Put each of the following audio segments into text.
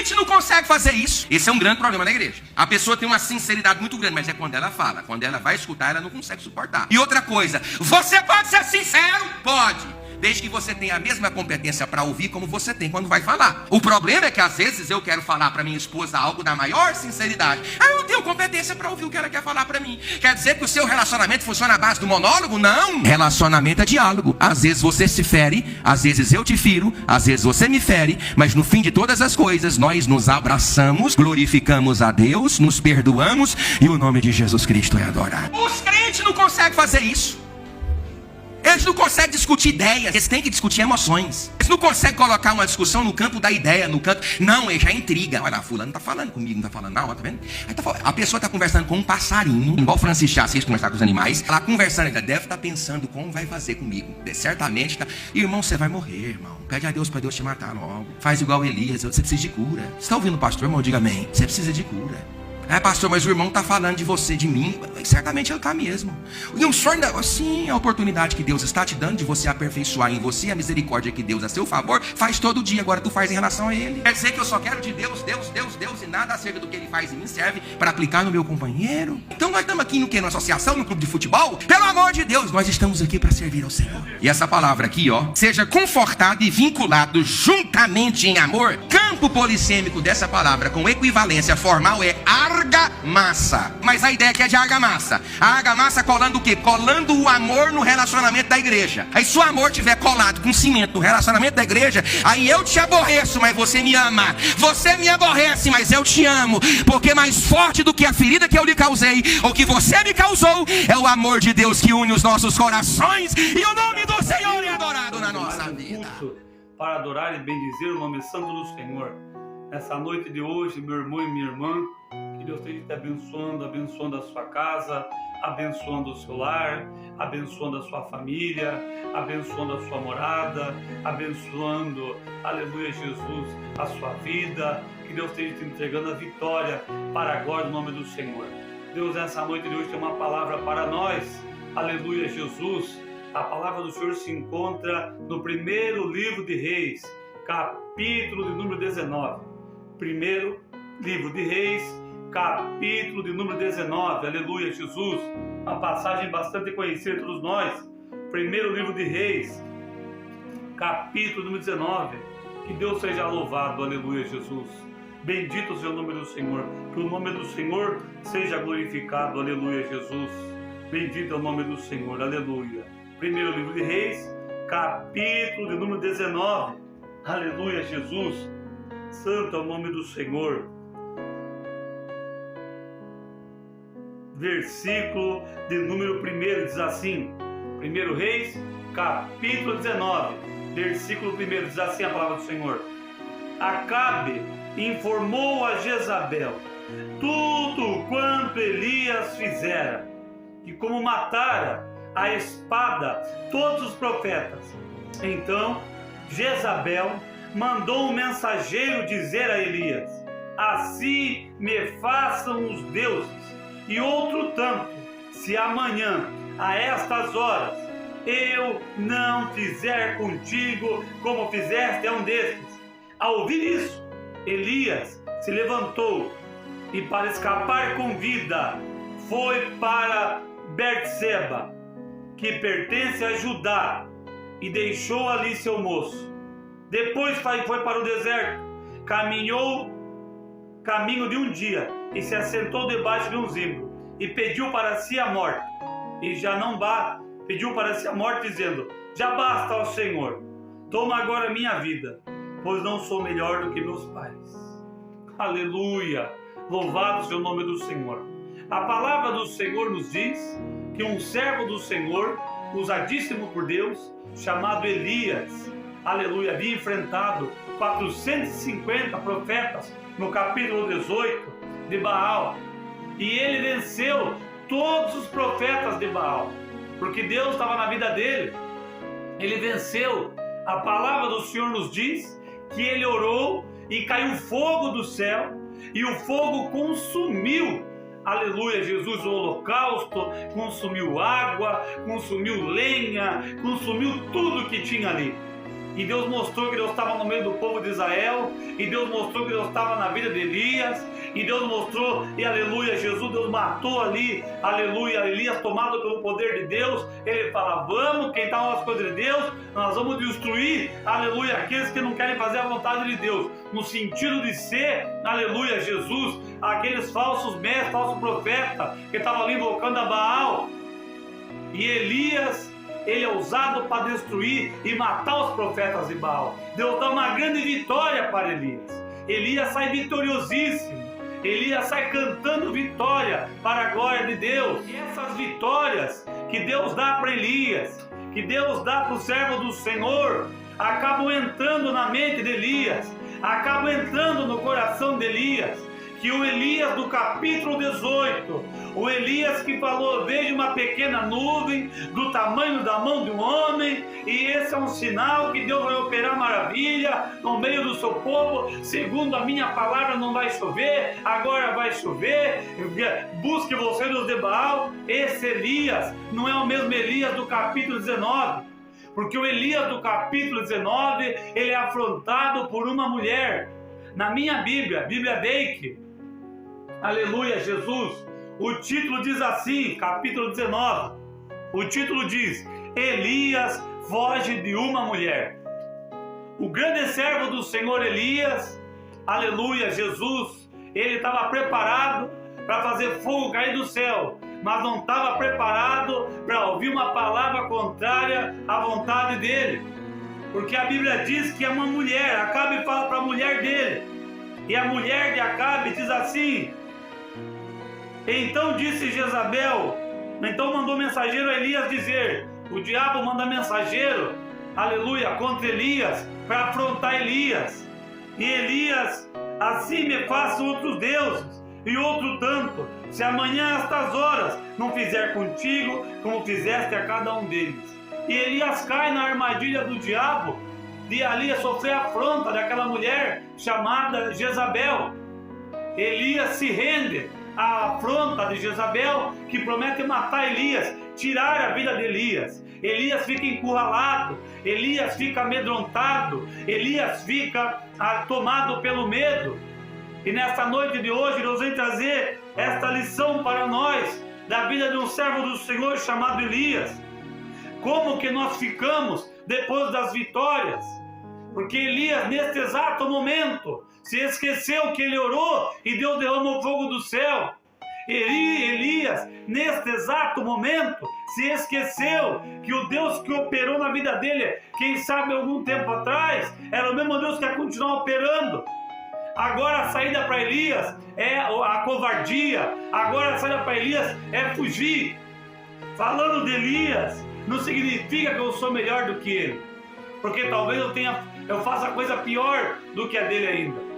crentes não conseguem fazer isso. Esse é um grande problema na igreja. A pessoa tem uma sinceridade muito grande, mas é quando ela fala. Quando ela vai escutar, ela não consegue suportar. E outra coisa, você pode ser sincero? Pode. Desde que você tenha a mesma competência para ouvir como você tem quando vai falar. O problema é que às vezes eu quero falar para minha esposa algo da maior sinceridade. Eu não tenho competência para ouvir o que ela quer falar para mim. Quer dizer que o seu relacionamento funciona à base do monólogo? Não. Relacionamento é diálogo. Às vezes você se fere, às vezes eu te firo, às vezes você me fere, mas no fim de todas as coisas nós nos abraçamos, glorificamos a Deus, nos perdoamos e o nome de Jesus Cristo é adorado. Os crentes não conseguem fazer isso. Eles não conseguem discutir ideias, eles têm que discutir emoções. Eles não conseguem colocar uma discussão no campo da ideia, no campo... Não, ele já intriga. Olha, fulano não tá falando comigo, não tá falando não, tá vendo? A pessoa tá conversando com um passarinho, igual o Francis de Assis conversar com os animais. Ela conversando, ela deve estar pensando como vai fazer comigo. Certamente tá... Irmão, você vai morrer, irmão. Pede a Deus para Deus te matar logo. Faz igual Elias, você precisa de cura. Você tá ouvindo o pastor, irmão? Diga amém. Você precisa de cura. Pastor, mas o irmão está falando de você, de mim. Certamente ele está mesmo. E um sonho, sim, a oportunidade que Deus está te dando de você aperfeiçoar em você a misericórdia que Deus a seu favor faz todo dia. Agora tu faz em relação a Ele. Quer dizer que eu só quero de Deus, Deus, Deus, Deus, e nada acerca do que Ele faz em mim serve para aplicar no meu companheiro. Então nós estamos aqui no quê? Numa associação, no clube de futebol? Pelo amor de Deus, nós estamos aqui para servir ao Senhor. E essa palavra aqui, ó, seja confortado e vinculado juntamente em amor. Campo polissêmico dessa palavra com equivalência formal é argamassa. Mas a ideia aqui é de argamassa. A argamassa colando o quê? Colando o amor no relacionamento da igreja. Aí se o amor estiver colado com cimento no relacionamento da igreja, aí eu te aborreço, mas você me ama. Você me aborrece, mas eu te amo. Porque mais forte do que a ferida que eu lhe causei, ou que você me causou, é o amor de Deus que une os nossos corações. E o nome do Senhor é adorado na nossa vida. Para adorar e bendizer o nome santo do Senhor. Nessa noite de hoje, meu irmão e minha irmã, que Deus esteja te abençoando, abençoando a sua casa, abençoando o seu lar, abençoando a sua família, abençoando a sua morada, abençoando, aleluia, Jesus, a sua vida. Que Deus esteja te entregando a vitória para a glória do nome do Senhor. Deus, nessa noite de hoje tem uma palavra para nós, aleluia, Jesus. A palavra do Senhor se encontra no primeiro livro de Reis, capítulo de número 19. Primeiro livro de Reis, capítulo de número 19. Aleluia, Jesus. Uma passagem bastante conhecida de todos nós. Primeiro livro de Reis, capítulo número 19. Que Deus seja louvado. Aleluia, Jesus. Bendito seja o nome do Senhor. Que o nome do Senhor seja glorificado. Aleluia, Jesus. Bendito é o nome do Senhor. Aleluia. Primeiro livro de Reis, capítulo de número 19. Aleluia, Jesus. Santo é o nome do Senhor. Versículo de número 1 diz assim. 1 Reis, capítulo 19. Versículo 1 diz assim a palavra do Senhor. Acabe informou a Jezabel tudo quanto Elias fizera, e como matara a espada todos os profetas. Então Jezabel mandou um mensageiro dizer a Elias: assim me façam os deuses, e outro tanto, se amanhã a estas horas eu não fizer contigo como fizeste a um destes. Ao ouvir isso, Elias se levantou e, para escapar com vida, foi para Berseba, que pertence a Judá, e deixou ali seu moço. Depois foi para o deserto, caminhou caminho de um dia, e se assentou debaixo de um zimbro, e pediu para si a morte. E já não pediu para si a morte, dizendo: já basta, ó Senhor, toma agora minha vida, pois não sou melhor do que meus pais. Aleluia! Louvado seja o nome do Senhor. A palavra do Senhor nos diz que um servo do Senhor, usadíssimo por Deus, chamado Elias, aleluia, havia enfrentado 450 profetas no capítulo 18 de Baal, e ele venceu todos os profetas de Baal, porque Deus estava na vida dele. Ele venceu. A palavra do Senhor nos diz que ele orou e caiu fogo do céu, e o fogo consumiu, aleluia, Jesus, o holocausto, consumiu água, consumiu lenha, consumiu tudo que tinha ali. E Deus mostrou que Deus estava no meio do povo de Israel. E Deus mostrou que Deus estava na vida de Elias. E Deus mostrou, e aleluia, Jesus, Deus matou ali, aleluia, Elias tomado pelo poder de Deus. Ele fala, vamos, quem está nas coisas de Deus, nós vamos destruir, aleluia, aqueles que não querem fazer a vontade de Deus. No sentido de ser, aleluia, Jesus, aqueles falsos mestres, falsos profetas, que estavam ali invocando a Baal. E Elias, ele é usado para destruir e matar os profetas de Baal. Deus dá uma grande vitória para Elias. Elias sai vitoriosíssimo. Elias sai cantando vitória para a glória de Deus. E essas vitórias que Deus dá para Elias, que Deus dá para o servo do Senhor, acabam entrando na mente de Elias, acabam entrando no coração de Elias. Que o Elias do capítulo 18, o Elias que falou, veja uma pequena nuvem do tamanho da mão de um homem, e esse é um sinal que Deus vai operar maravilha no meio do seu povo, segundo a minha palavra não vai chover, agora vai chover, busque você Deus de Baal. Esse Elias não é o mesmo Elias do capítulo 19, porque o Elias do capítulo 19, ele é afrontado por uma mulher. Na minha Bíblia, Bíblia Dake, aleluia, Jesus, o título diz assim, capítulo 19, o título diz, Elias foge de uma mulher. O grande servo do Senhor Elias, aleluia, Jesus, ele estava preparado para fazer fogo cair do céu, mas não estava preparado para ouvir uma palavra contrária à vontade dele, porque a Bíblia diz que é uma mulher. Acabe fala para a mulher dele, e a mulher de Acabe diz assim, então disse Jezabel, então mandou mensageiro a Elias dizer, o diabo manda mensageiro, aleluia, contra Elias, para afrontar Elias. E Elias, assim me façam outros deuses, e outro tanto, se amanhã a estas horas não fizer contigo, como fizeste a cada um deles. E Elias cai na armadilha do diabo, de ali sofrer a afronta daquela mulher chamada Jezabel. Elias se rende à afronta de Jezabel, que promete matar Elias, tirar a vida de Elias. Elias fica encurralado, Elias fica amedrontado, Elias fica tomado pelo medo. E nesta noite de hoje Deus vem trazer esta lição para nós, da vida de um servo do Senhor chamado Elias. Como que nós ficamos depois das vitórias? Porque Elias, neste exato momento, se esqueceu que ele orou e Deus derramou o fogo do céu. Elias, neste exato momento, se esqueceu que o Deus que operou na vida dele, quem sabe algum tempo atrás, era o mesmo Deus que ia continuar operando. Agora a saída para Elias é a covardia, agora a saída para Elias é fugir. Falando de Elias, não significa que eu sou melhor do que ele, porque talvez eu faça coisa pior do que a dele ainda.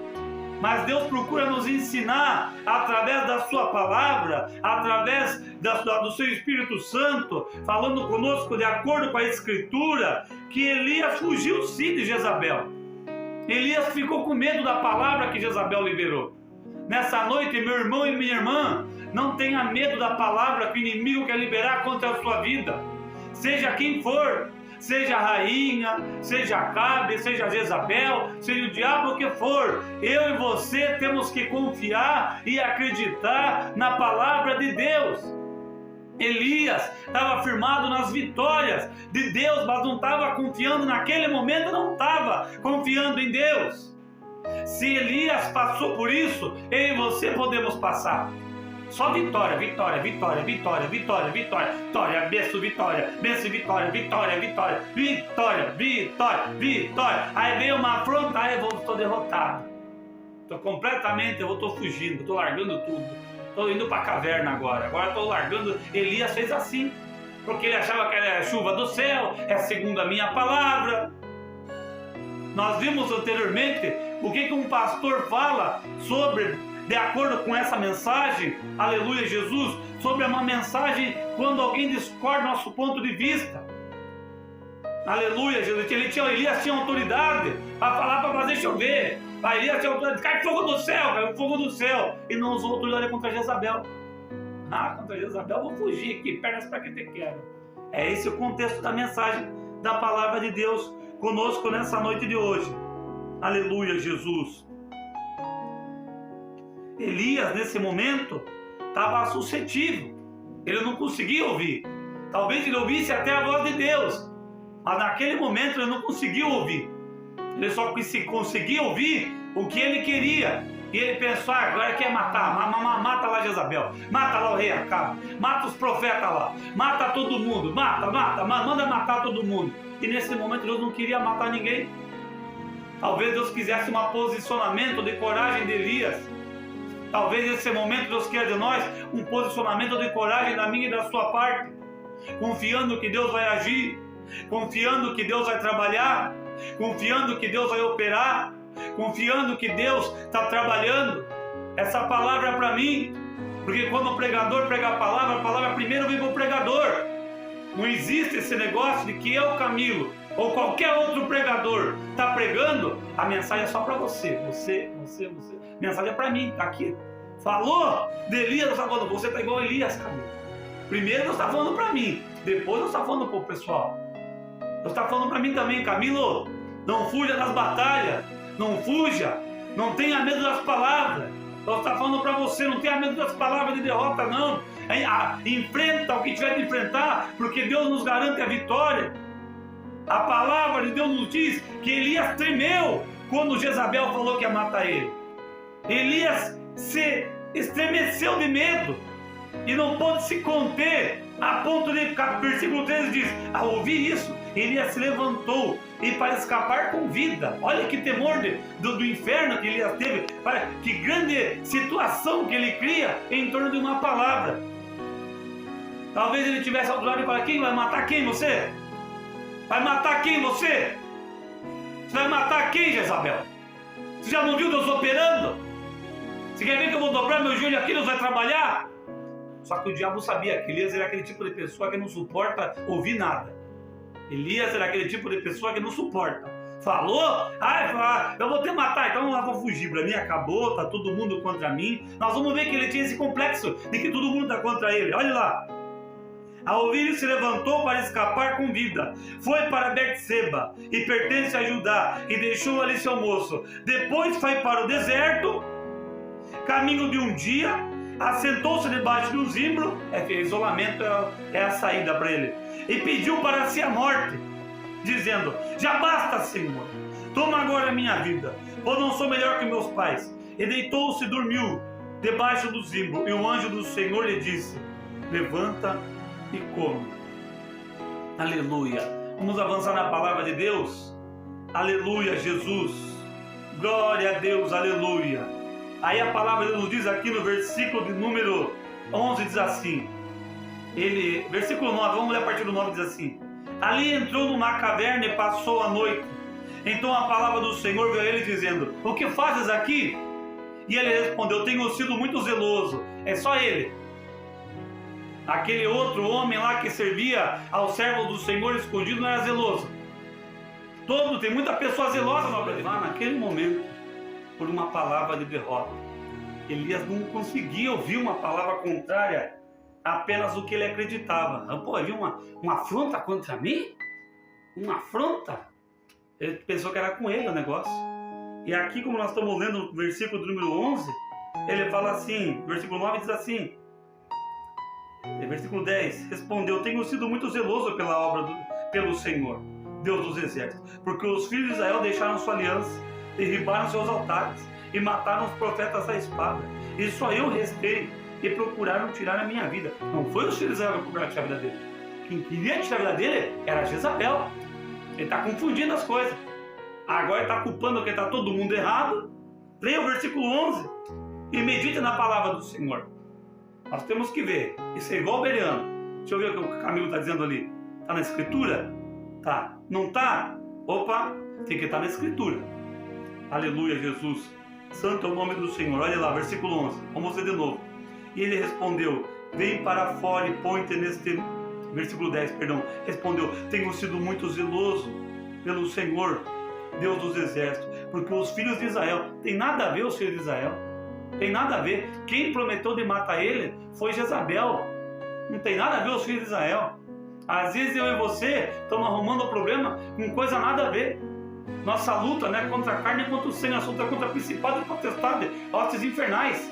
Mas Deus procura nos ensinar, através da sua palavra, através do seu Espírito Santo, falando conosco de acordo com a Escritura, que Elias fugiu sim de Jezabel. Elias ficou com medo da palavra que Jezabel liberou. Nessa noite, meu irmão e minha irmã, não tenha medo da palavra que o inimigo quer liberar contra a sua vida. Seja quem for, seja a rainha, seja Acabe, seja Jezabel, seja o diabo que for, eu e você temos que confiar e acreditar na palavra de Deus. Elias estava firmado nas vitórias de Deus, mas não estava confiando naquele momento, não estava confiando em Deus. Se Elias passou por isso, eu e você podemos passar. Só vitória, vitória, vitória, vitória, vitória, vitória, vitória, benção, vitória, benção, vitória, vitória, vitória, vitória, vitória, vitória. Aí veio uma afronta, aí eu estou derrotado. Eu estou fugindo, estou largando tudo. Estou indo para a caverna agora estou largando. Elias fez assim, porque ele achava que era chuva do céu, é segundo a minha palavra. Nós vimos anteriormente o que um pastor fala sobre, de acordo com essa mensagem, aleluia Jesus, sobre uma mensagem quando alguém discorda do nosso ponto de vista. Aleluia Jesus, Elias tinha autoridade para falar, para fazer chover. Aí Elias tinha autoridade, cai fogo do céu, cai fogo do céu. E não usou autoridade contra Jezabel. Contra Jezabel eu vou fugir aqui, pernas para que te quero. É esse o contexto da mensagem da palavra de Deus. conosco nessa noite de hoje. Aleluia, Jesus. Elias, nesse momento, estava suscetível. Ele não conseguia ouvir. Talvez ele ouvisse até a voz de Deus, mas naquele momento ele não conseguiu ouvir. Ele só conseguia ouvir o que ele queria. E ele pensou, agora quer matar, mata lá Jezabel, mata lá o rei Acabe, mata os profetas lá, mata todo mundo, manda matar todo mundo. E nesse momento Deus não queria matar ninguém. Talvez Deus quisesse um posicionamento de coragem de Elias. Talvez nesse momento Deus queira de nós um posicionamento de coragem da minha e da sua parte, confiando que Deus vai agir, confiando que Deus vai trabalhar, confiando que Deus vai operar, confiando que Deus está trabalhando. Essa palavra é para mim, porque quando o pregador prega a palavra primeiro vem para o pregador. Não existe esse negócio de que eu, Camilo, ou qualquer outro pregador está pregando, a mensagem é só para você. A mensagem é para mim, está aqui. Falou de Elias, Deus está falando, você está igual a Elias, Camilo. Primeiro Deus está falando para mim, depois Deus está falando para o pessoal. Deus está falando para mim também, Camilo, não fuja das batalhas, não fuja, não tenha medo das palavras. Deus está falando para você, não tenha medo das palavras de derrota, não. Enfrenta o que tiver de enfrentar, porque Deus nos garante a vitória. A palavra de Deus nos diz que Elias tremeu quando Jezabel falou que ia matar ele. Elias se estremeceu de medo e não pôde se conter, a ponto de, versículo 13 diz, ao ouvir isso, Elias se levantou e para escapar com vida. Olha que temor do inferno que Elias teve, que grande situação que ele cria em torno de uma palavra. Talvez ele tivesse autoridade para quem vai matar quem? Você? Vai matar quem você? Você vai matar quem, Jezabel? Você já não viu Deus operando? Você quer ver que eu vou dobrar meu joelho aqui, Deus vai trabalhar? Só que o diabo sabia que Elias era aquele tipo de pessoa que não suporta ouvir nada. Elias era aquele tipo de pessoa que não suporta. Falou? Eu vou te matar, então eu vou fugir. Para mim acabou, tá todo mundo contra mim. Nós vamos ver que ele tinha esse complexo de que todo mundo está contra ele. Olha lá. Ao ouvir isso, se levantou para escapar com vida. Foi para Betseba, e pertence a Judá, e deixou ali seu moço. Depois foi para o deserto, caminho de um dia, assentou-se debaixo de um zimbro. Isolamento é a saída para ele. E pediu para si a morte, dizendo, já basta, Senhor, toma agora a minha vida, pois não sou melhor que meus pais. E deitou-se e dormiu debaixo do zimbro. E o anjo do Senhor lhe disse, levanta e come. Aleluia. Vamos avançar na palavra de Deus. Aleluia, Jesus. Glória a Deus, aleluia. Aí a palavra de Deus nos diz aqui no versículo de número 11, diz assim. Versículo 9, vamos ler a partir do 9, diz assim. Ali entrou numa caverna e passou a noite. Então a palavra do Senhor veio a ele dizendo, o que fazes aqui? E ele respondeu, tenho sido muito zeloso. É só ele. Aquele outro homem lá que servia ao servo do Senhor escondido não era zeloso. Tem muita pessoa zelosa na obra de Deus. Naquele momento, por uma palavra de derrota, Elias não conseguia ouvir uma palavra contrária apenas do que ele acreditava. Pô, havia uma afronta contra mim? Uma afronta? Ele pensou que era com ele o negócio. E aqui, como nós estamos lendo o versículo número 11, ele fala assim, versículo 9 diz assim, versículo 10, respondeu, tenho sido muito zeloso pela obra pelo Senhor, Deus dos exércitos, porque os filhos de Israel deixaram sua aliança, derribaram seus altares e mataram os profetas à espada, e só eu restei, e procuraram tirar a minha vida. Não foi os filhos de Israel que procuraram tirar a vida dele. Quem queria tirar a vida dele era Jezabel. Ele está confundindo as coisas. Agora ele está culpando que está todo mundo errado. Leia o versículo 11 e medite na palavra do Senhor. Nós temos que ver. Isso é igual o Bereano. Deixa eu ver o que o Camilo está dizendo ali. Está na escritura? Tá. Não está? Opa, tem que estar na escritura. Aleluia, Jesus. Santo é o nome do Senhor. Olha lá, versículo 11. Vamos ver de novo. E ele respondeu, vem para fora e põe-te neste... Versículo 10, perdão. Respondeu, tenho sido muito zeloso pelo Senhor, Deus dos exércitos, porque os filhos de Israel, tem nada a ver os filhos de Israel, tem nada a ver. Quem prometeu de matar ele foi Jezabel. Não tem nada a ver os filhos de Israel. Às vezes eu e você estamos arrumando o problema com coisa nada a ver. Nossa luta não é contra a carne e contra o sangue, nossa luta é contra principado e potestade, hostes infernais.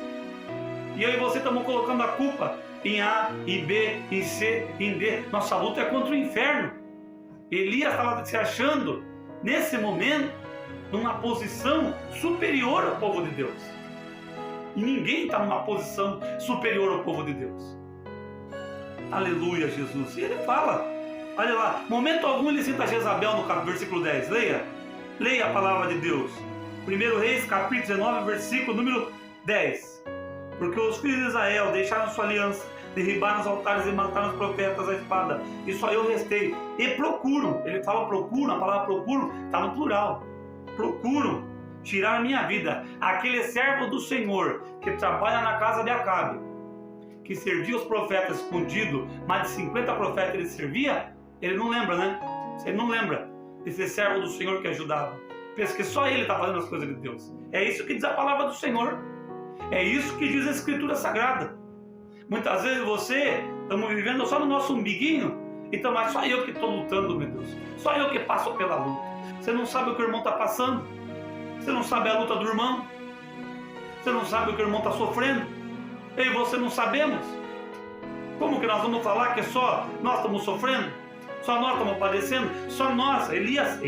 E eu e você estamos colocando a culpa em A, em B, em C, em D. Nossa luta é contra o inferno. Elias estava se achando, nesse momento, numa posição superior ao povo de Deus. E ninguém está numa posição superior ao povo de Deus. Aleluia, Jesus. E ele fala, olha lá, momento algum ele cita Jezabel no versículo 10. Leia a palavra de Deus. 1 Reis, capítulo 19, versículo número 10. Porque os filhos de Israel deixaram sua aliança, derribaram os altares e mataram os profetas à espada, e só eu restei. E procuram, ele fala procuram, a palavra procuram está no plural. Procuram tirar a minha vida. Aquele servo do Senhor que trabalha na casa de Acabe, que servia os profetas escondido, mais de 50 profetas ele servia, ele não lembra, né? Você não lembra desse servo do Senhor que ajudava. Pensa que só ele está fazendo as coisas de Deus. É isso que diz a palavra do Senhor. É isso que diz a Escritura Sagrada. Muitas vezes estamos vivendo só no nosso umbiguinho, então, mas só eu que estou lutando, meu Deus. Só eu que passo pela luta. Você não sabe o que o irmão está passando. Você não sabe a luta do irmão. Você não sabe o que o irmão está sofrendo. Eu e você não sabemos. Como que nós vamos falar que só nós estamos sofrendo? Só nós estamos padecendo? Só nós. Elias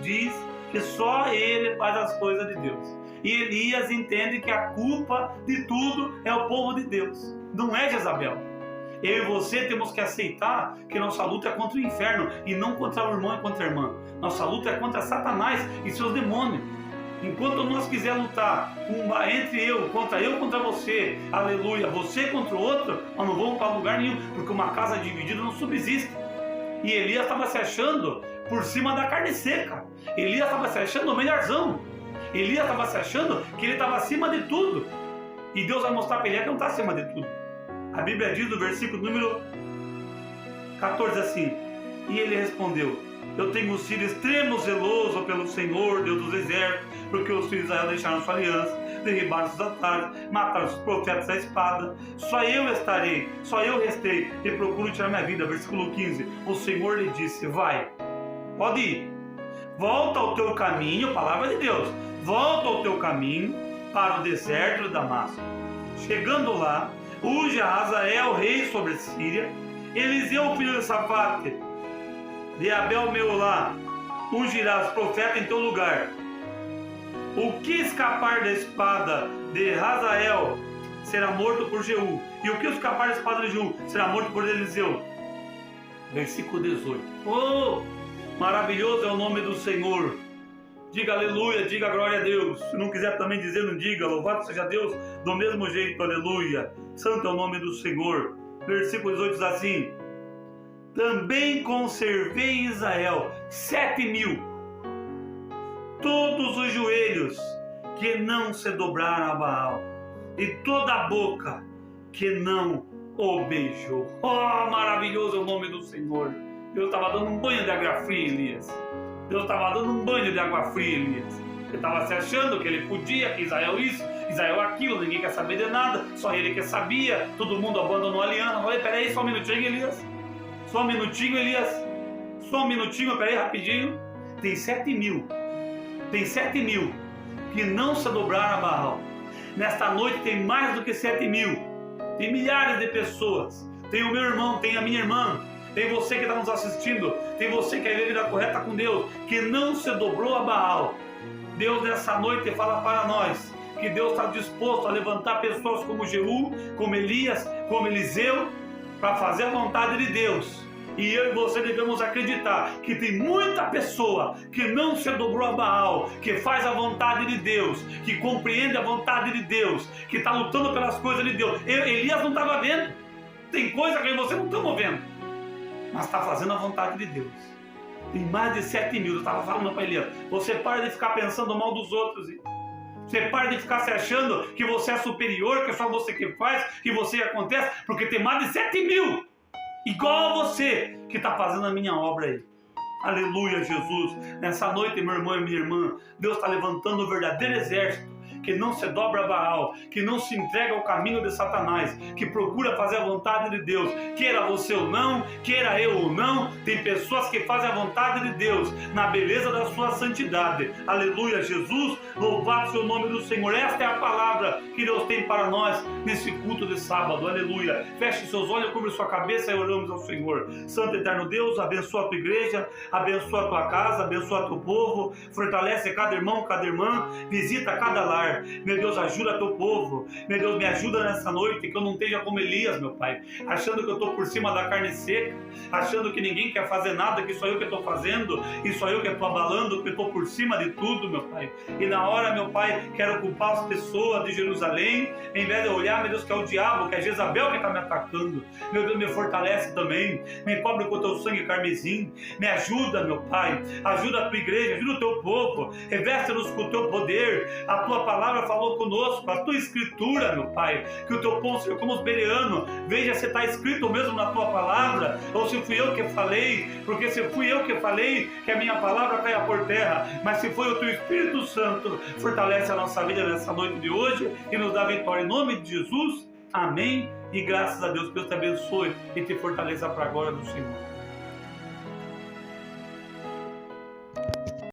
diz que só ele faz as coisas de Deus. E Elias entende que a culpa de tudo é o povo de Deus. Não é Jezabel. Eu e você temos que aceitar que nossa luta é contra o inferno e não contra o irmão e contra a irmã. Nossa luta é contra Satanás e seus demônios. Enquanto nós quisermos lutar entre eu contra você, aleluia, você contra o outro, nós não vamos para lugar nenhum, porque uma casa dividida não subsiste. E Elias estava se achando por cima da carne seca. Elias estava se achando o melhorzão. Elias estava se achando que ele estava acima de tudo. E Deus vai mostrar para ele que não está acima de tudo. A Bíblia diz no versículo número 14 assim: e ele respondeu: eu tenho sido extremo zeloso pelo Senhor, Deus dos exércitos, porque os filhos de Israel deixaram sua aliança, derribaram os altares, mataram os profetas à espada. Só eu restei e procuro tirar minha vida. Versículo 15: o Senhor lhe disse: vai, pode ir, volta ao teu caminho, palavra de Deus, volta ao teu caminho para o deserto de Damasco. Chegando lá, unge a Hazael rei sobre a Síria, Eliseu filho de Safate, de Abel Meolá, ungirás profeta em teu lugar. O que escapar da espada de Hazael será morto por Jeú, e o que escapar da espada de Jeú será morto por Eliseu. Versículo 18. Oh, maravilhoso é o nome do Senhor. Diga aleluia, diga glória a Deus. Se não quiser também dizer, não diga. Louvado seja Deus do mesmo jeito, aleluia. Santo é o nome do Senhor. Versículo 18 diz assim: também conservei em Israel 7.000, todos os joelhos que não se dobraram a Baal, e toda a boca que não o beijou. Oh, maravilhoso é o nome do Senhor. Deus estava dando um banho de água fria, Elias. Deus estava dando um banho de água fria, Elias. Ele estava se achando que ele podia, que Israel isso, Israel aquilo, ninguém quer saber de nada, só ele que sabia, todo mundo abandonou a aliança. Olha, peraí, só um minutinho, Elias. Só um minutinho, Elias. Só um minutinho, peraí, rapidinho. Tem 7.000. Tem 7.000 que não se dobraram a Baal. Nesta noite tem mais do que 7.000. Tem milhares de pessoas. Tem o meu irmão, tem a minha irmã. Tem você que está nos assistindo. Tem você que vive a vida correta com Deus, que não se dobrou a Baal. Deus nessa noite fala para nós que Deus está disposto a levantar pessoas como Jeú, como Elias, como Eliseu, para fazer a vontade de Deus. E eu e você devemos acreditar que tem muita pessoa que não se dobrou a Baal, que faz a vontade de Deus, que compreende a vontade de Deus, que está lutando pelas coisas de Deus. Elias não estava vendo. Tem coisa que você não está vendo, mas está fazendo a vontade de Deus. Tem mais de 7.000. Eu estava falando para Elias: você para de ficar pensando mal dos outros. Você para de ficar se achando que você é superior, que é só você que faz, que você que acontece, porque tem mais de 7.000 igual a você que está fazendo a minha obra aí. Aleluia, Jesus. Nessa noite, meu irmão e minha irmã, Deus está levantando o verdadeiro exército que não se dobra a Baal, que não se entrega ao caminho de Satanás, que procura fazer a vontade de Deus, queira você ou não, queira eu ou não. Tem pessoas que fazem a vontade de Deus na beleza da sua santidade. Aleluia, Jesus, louvado seja o nome do Senhor. Esta é a palavra que Deus tem para nós nesse culto de sábado. Aleluia. Feche seus olhos, cubra sua cabeça e oramos ao Senhor. Santo eterno Deus, abençoa a tua igreja, abençoa a tua casa, abençoa teu povo, fortalece cada irmão, cada irmã, visita cada lar. Meu Deus, ajuda teu povo. Meu Deus, me ajuda nessa noite, que eu não esteja como Elias, meu Pai, achando que eu estou por cima da carne seca, achando que ninguém quer fazer nada, que só eu que estou fazendo, e só eu que estou abalando, que estou por cima de tudo, meu Pai. E na hora, meu Pai, quero culpar as pessoas de Jerusalém, em vez de olhar, meu Deus, que é o diabo, que é Jezabel que está me atacando. Meu Deus, me fortalece também, me cobre com o teu sangue carmesim, me ajuda, meu Pai, ajuda a tua igreja, ajuda o teu povo, reveste-nos com o teu poder. A tua palavra falou conosco, a tua escritura, meu Pai, que o teu povo seja como os bereanos. Veja se está escrito mesmo na tua palavra, ou se fui eu que falei, porque se fui eu que falei, que a minha palavra caia por terra, mas se foi o teu Espírito Santo, fortalece a nossa vida nessa noite de hoje e nos dá vitória em nome de Jesus. Amém. E graças a Deus, que Deus te abençoe e te fortaleça para a glória do Senhor.